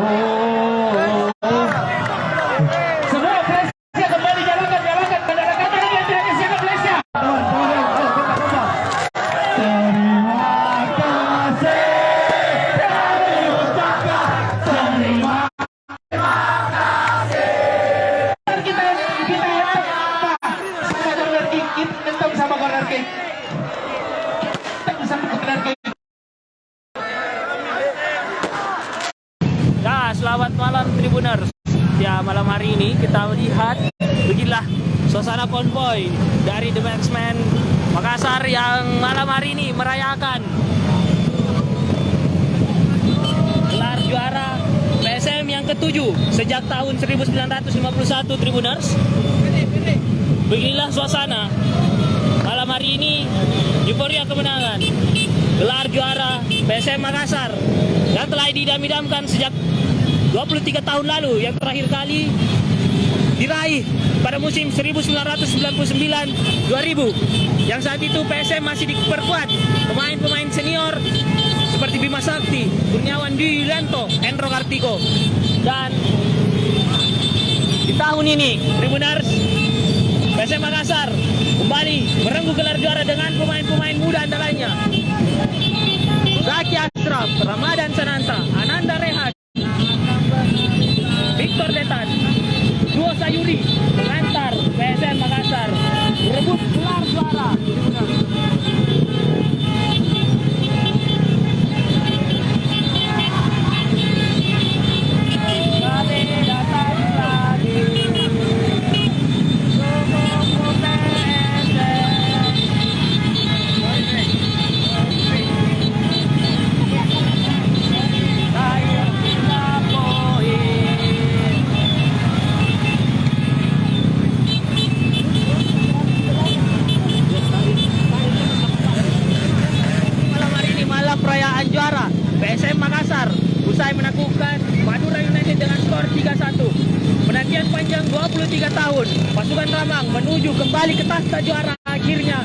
Semua Malaysia kembali jalankan kata-kata yang tidak siap Malaysia. Terima kasih dari ucapkan terima kasih. Kita sama corner kick, kita sama corner kick. Kita sama corner kick. Ya, selamat malam Tribuners. Ya, malam hari ini kita melihat beginilah suasana konvoy dari The Batsman Makassar yang malam hari ini merayakan gelar juara PSM yang ke-7 sejak tahun 1951 Tribuners. Beginilah suasana malam hari ini, euforia kemenangan gelar juara PSM Makassar yang telah didam-damkan sejak 23 tahun lalu, yang terakhir kali diraih pada musim 1999-2000, yang saat itu PSM masih diperkuat pemain-pemain senior seperti Bima Sakti, Kurniawan Dwi Yulianto, Endro Kartiko. Dan di tahun ini Tribuners, PSM Makassar kembali merengkuh gelar juara dengan pemain-pemain muda antaranya Zaki Ashraf, Ramadan Sananta, Ananda Rehan, Victor Detan, Duo Sayuri mengantar PSM Makassar merebut gelar juara. Perayaan juara PSM Makassar usai menaklukkan Madura United dengan skor 3-1. Penantian panjang 23 tahun pasukan Ramang menuju kembali ke tahta juara akhirnya